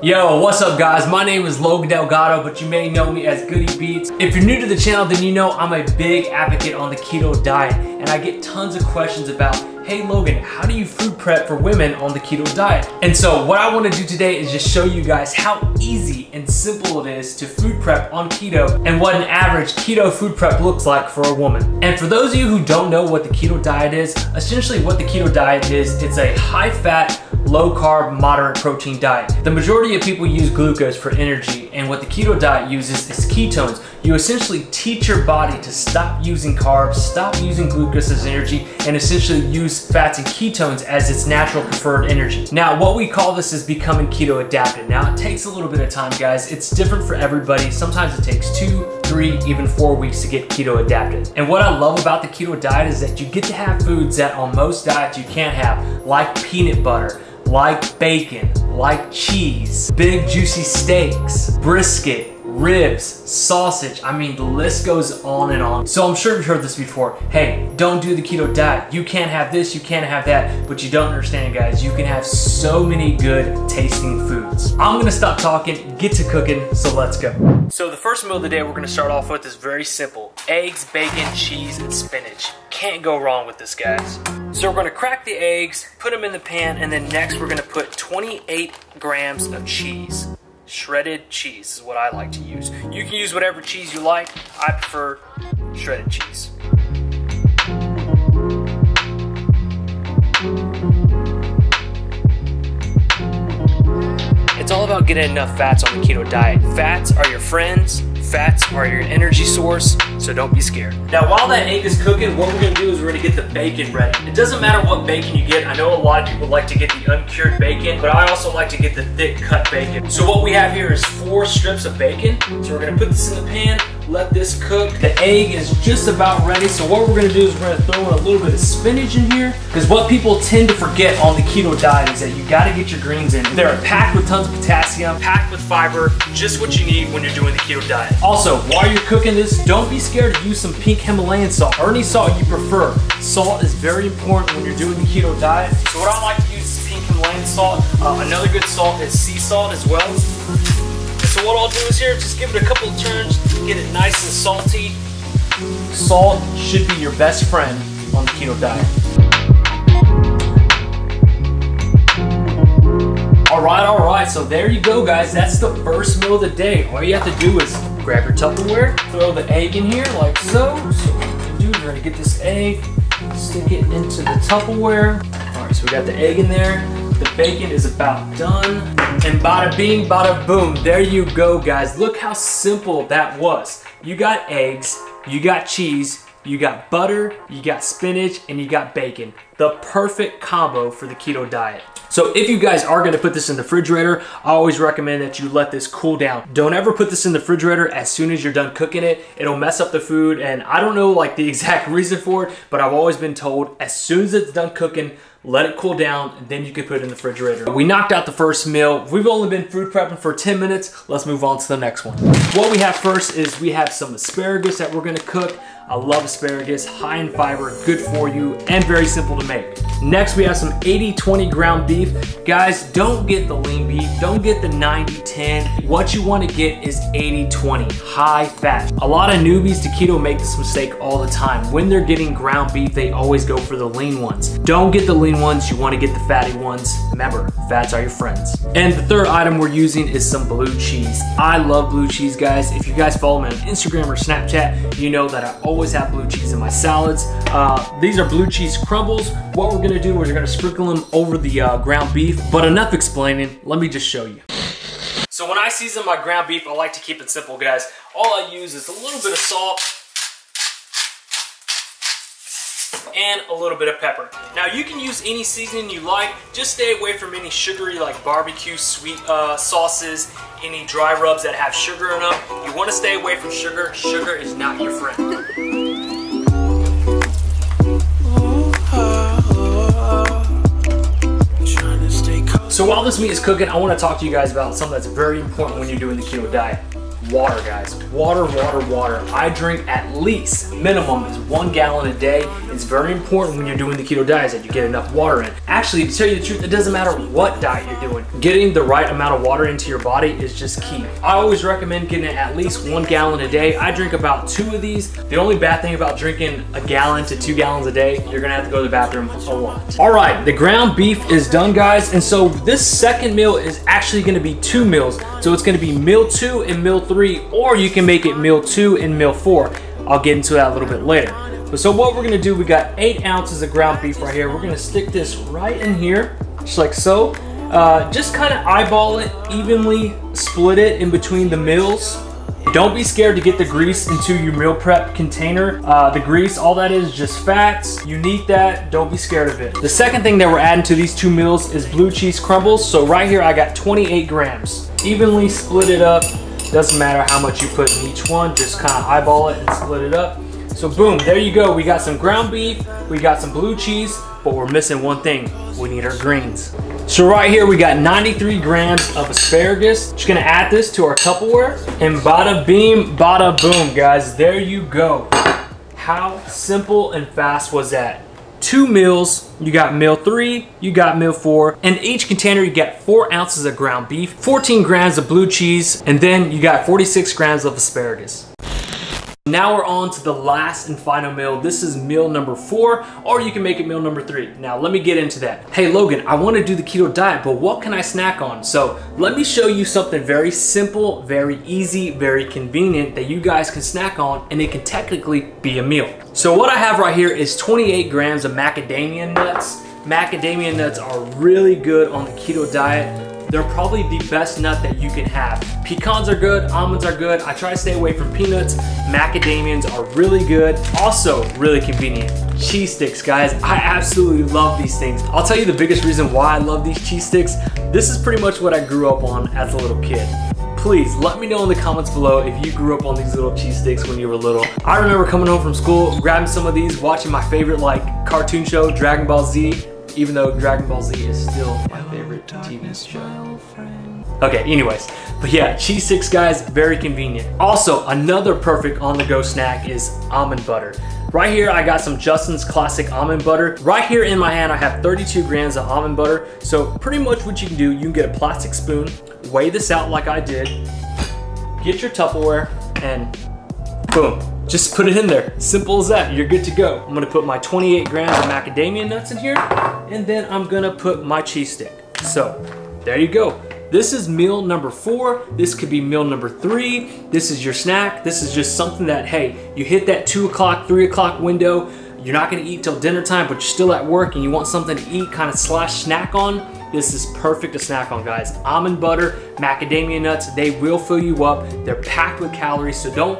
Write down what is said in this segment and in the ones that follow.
Yo, what's up guys? My name is Logan Delgado, but you may know me as Goody Beats. If you're new to the channel, then you know I'm a big advocate on the keto diet, and I get tons of questions about, hey Logan, how do you food prep for women on the keto diet? And so what I want to do today is just show you guys how easy and simple it is to food prep on keto and what an average keto food prep looks like for a woman. And for those of you who don't know what the keto diet is, essentially what the keto diet is, it's a high fat, low carb, moderate protein diet. The majority of people use glucose for energy, and what the keto diet uses is ketones. You essentially teach your body to stop using carbs, stop using glucose as energy, and essentially use fats and ketones as its natural preferred energy. Now, what we call this is becoming keto adapted. Now, it takes a little bit of time, guys. It's different for everybody. Sometimes it takes 2, 3, even 4 weeks to get keto adapted. And what I love about the keto diet is that you get to have foods that on most diets you can't have, like peanut butter, like bacon, like cheese, big juicy steaks, brisket, ribs, sausage. I mean, the list goes on and on. So I'm sure you've heard this before. Hey, don't do the keto diet. You can't have this, you can't have that. But you don't understand, guys. You can have so many good tasting foods. I'm gonna stop talking, get to cooking, so let's go. So the first meal of the day we're gonna start off with is very simple. Eggs, bacon, cheese, and spinach. Can't go wrong with this, guys. So we're gonna crack the eggs, put them in the pan, and then next we're gonna put 28 grams of cheese. Shredded cheese is what I like to use. You can use whatever cheese you like. I prefer shredded cheese. It's all about getting enough fats on the keto diet. Fats are your friends. Fats are your energy source, so don't be scared. Now, while that egg is cooking, what we're gonna do is we're gonna get the bacon ready. It doesn't matter what bacon you get. I know a lot of people like to get the uncured bacon, but I also like to get the thick cut bacon. So what we have here is 4 strips of bacon. So we're gonna put this in the pan, let this cook. The egg is just about ready. So what we're gonna do is we're gonna throw in a little bit of spinach in here, because what people tend to forget on the keto diet is that you gotta get your greens in. They're packed with tons of potassium, packed with fiber, just what you need when you're doing the keto diet. Also, while you're cooking this, don't be scared to use some pink Himalayan salt or any salt you prefer. Salt is very important when you're doing the keto diet. So what I like to use is pink Himalayan salt. Another good salt is sea salt as well. So what I'll do is here, just give it a couple of turns, get it nice and salty. Salt should be your best friend on the keto diet. All right, so there you go, guys. That's the first meal of the day. All you have to do is grab your Tupperware, throw the egg in here like so. So what we're gonna do, we're gonna get this egg, stick it into the Tupperware. All right, so we got the egg in there. The bacon is about done. And bada bing, bada boom. There you go, guys. Look how simple that was. You got eggs, you got cheese, you got butter, you got spinach, and you got bacon. The perfect combo for the keto diet. So if you guys are gonna put this in the refrigerator, I always recommend that you let this cool down. Don't ever put this in the refrigerator as soon as you're done cooking it. It'll mess up the food, and I don't know like the exact reason for it, but I've always been told as soon as it's done cooking, let it cool down, and then you can put it in the refrigerator. We knocked out the first meal. We've only been food prepping for 10 minutes. Let's move on to the next one. What we have first is we have some asparagus that we're gonna cook. I love asparagus, high in fiber, good for you, and very simple to make. Next, we have some 80-20 ground beef. Guys, don't get the lean beef, don't get the 90-10. What you wanna get is 80-20, high fat. A lot of newbies to keto make this mistake all the time. When they're getting ground beef, they always go for the lean ones. Don't get the lean ones, you wanna get the fatty ones. Remember, fats are your friends. And the third item we're using is some blue cheese. I love blue cheese, guys. If you guys follow me on Instagram or Snapchat, you know that I always have blue cheese in my salads. These are blue cheese crumbles. What we're gonna do is we're gonna sprinkle them over the ground beef, but enough explaining, let me just show you. So when I season my ground beef, I like to keep it simple, guys. All I use is a little bit of salt and a little bit of pepper. Now you can use any seasoning you like, just stay away from any sugary like barbecue sweet sauces, any dry rubs that have sugar in them. You wanna stay away from sugar. Sugar is not your friend. So while this meat is cooking, I wanna talk to you guys about something that's very important when you're doing the keto diet. water, guys. Water, water, water. I drink at least, minimum is 1 gallon a day. It's very important when you're doing the keto diet that you get enough water in. Actually, to tell you the truth, it doesn't matter what diet you're doing. Getting the right amount of water into your body is just key. I always recommend getting at least 1 gallon a day. I drink about 2 of these. The only bad thing about drinking 1 gallon to 2 gallons a day, you're gonna have to go to the bathroom a lot. All right, the ground beef is done, guys. And so this second meal is actually gonna be 2 meals. So it's gonna be meal 2 and meal 3, or you can make it meal 2 and meal 4. I'll get into that a little bit later. But so what we're gonna do, we got 8 ounces of ground beef right here. We're gonna stick this right in here, just like so. Just kind of eyeball it, evenly split it in between the meals. Don't be scared to get the grease into your meal prep container. The grease, all that is just fats. You need that, don't be scared of it. The second thing that we're adding to these 2 meals is blue cheese crumbles. So right here, I got 28 grams. Evenly split it up. Doesn't matter how much you put in each one, just kind of eyeball it and split it up. So boom, there you go. We got some ground beef, we got some blue cheese, but we're missing one thing. We need our greens. So right here, we got 93 grams of asparagus. Just gonna add this to our Tupperware, and bada beam, bada boom, guys. There you go. How simple and fast was that? 2 meals, you got meal 3, you got meal 4, and each container you get 4 ounces of ground beef, 14 grams of blue cheese, and then you got 46 grams of asparagus. Now we're on to the last and final meal. This is meal number 4, or you can make it meal number 3. Now let me get into that. Hey Logan, I want to do the keto diet, but what can I snack on? So let me show you something very simple, very easy, very convenient that you guys can snack on, and it can technically be a meal. So what I have right here is 28 grams of macadamia nuts. Macadamia nuts are really good on the keto diet. They're probably the best nut that you can have. Pecans are good, almonds are good. I try to stay away from peanuts. Macadamians are really good. Also really convenient. Cheese sticks, guys. I absolutely love these things. I'll tell you the biggest reason why I love these cheese sticks. This is pretty much what I grew up on as a little kid. Please let me know in the comments below if you grew up on these little cheese sticks when you were little. I remember coming home from school, grabbing some of these, watching my favorite cartoon show, Dragon Ball Z. Even though Dragon Ball Z is still my favorite TV show. Okay, anyways. But yeah, cheese sticks, guys, very convenient. Also, another perfect on-the-go snack is almond butter. Right here, I got some Justin's Classic Almond Butter. Right here in my hand, I have 32 grams of almond butter. So pretty much what you can do, you can get a plastic spoon, weigh this out like I did, get your Tupperware, and boom. Just put it in there. Simple as that. You're good to go. I'm gonna put my 28 grams of macadamia nuts in here, and then I'm gonna put my cheese stick. So there you go. This is meal number 4. This could be meal number 3. This is your snack. This is just something that, hey, you hit that 2 o'clock, 3 o'clock window. You're not gonna eat till dinner time, but you're still at work and you want something to eat, kind of slash snack on. This is perfect to snack on, guys. Almond butter, macadamia nuts, they will fill you up. They're packed with calories, so don't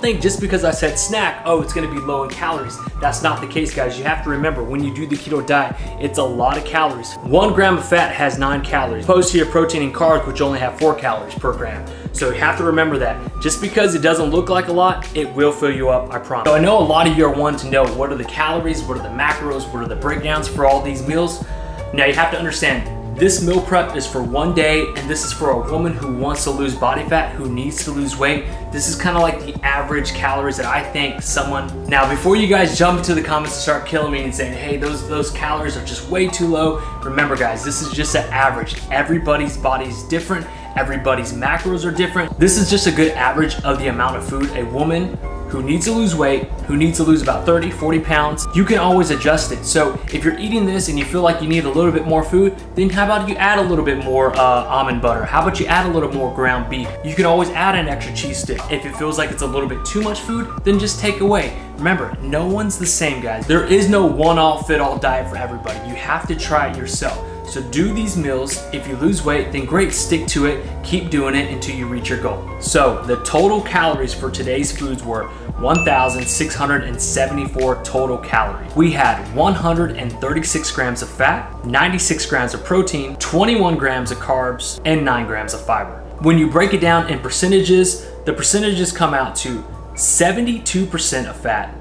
think just because I said snack, oh, it's gonna be low in calories. That's not the case, guys. You have to remember, when you do the keto diet, it's a lot of calories. 1 gram of fat has 9 calories, opposed to your protein and carbs, which only have 4 calories per gram. So you have to remember that. Just because it doesn't look like a lot, it will fill you up, I promise. So I know a lot of you are wanting to know, what are the calories, what are the macros, what are the breakdowns for all these meals? Now you have to understand, this meal prep is for 1 day, and this is for a woman who wants to lose body fat, who needs to lose weight. This is kind of like the average calories that I think someone... Now, before you guys jump into the comments and start killing me and saying, hey, those calories are just way too low, remember guys, this is just an average. Everybody's body is different. Everybody's macros are different. This is just a good average of the amount of food a woman who needs to lose weight, who needs to lose about 30, 40 pounds, you can always adjust it. So if you're eating this and you feel like you need a little bit more food, then how about you add a little bit more almond butter? How about you add a little more ground beef? You can always add an extra cheese stick. If it feels like it's a little bit too much food, then just take away. Remember, no one's the same, guys. There is no one-all-fit-all diet for everybody. You have to try it yourself. So do these meals. If you lose weight, then great, stick to it. Keep doing it until you reach your goal. So the total calories for today's foods were 1,674 total calories. We had 136 grams of fat, 96 grams of protein, 21 grams of carbs, and 9 grams of fiber. When you break it down in percentages, the percentages come out to 72% of fat,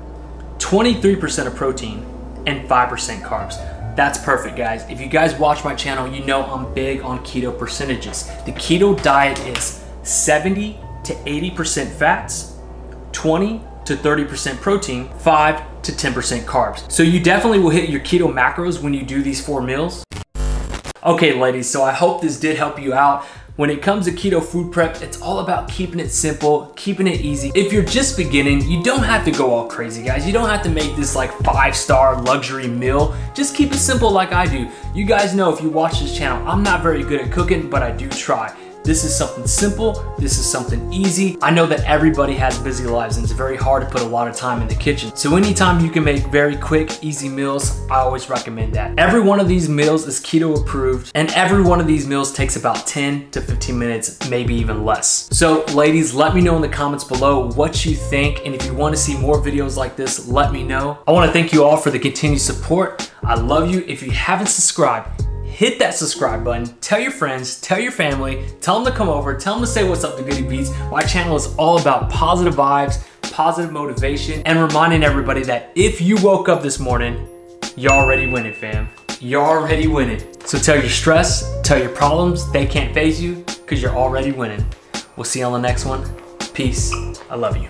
23% of protein, and 5% carbs. That's perfect, guys. If you guys watch my channel, you know I'm big on keto percentages. The keto diet is 70, to 80% fats, 20 to 30% protein, 5 to 10% carbs. So you definitely will hit your keto macros when you do these 4 meals. Okay, ladies, so I hope this did help you out. When it comes to keto food prep, it's all about keeping it simple, keeping it easy. If you're just beginning, you don't have to go all crazy, guys. You don't have to make this like 5-star luxury meal. Just keep it simple like I do. You guys know if you watch this channel, I'm not very good at cooking, but I do try. This is something simple, this is something easy. I know that everybody has busy lives and it's very hard to put a lot of time in the kitchen. So anytime you can make very quick, easy meals, I always recommend that. Every one of these meals is keto approved and every one of these meals takes about 10 to 15 minutes, maybe even less. So ladies, let me know in the comments below what you think, and if you want to see more videos like this, let me know. I want to thank you all for the continued support. I love you. If you haven't subscribed, hit that subscribe button, tell your friends, tell your family, tell them to come over, tell them to say what's up to Goody Beats. My channel is all about positive vibes, positive motivation, and reminding everybody that if you woke up this morning, you're already winning, fam. You're already winning. So tell your stress, tell your problems, they can't faze you because you're already winning. We'll see you on the next one. Peace. I love you.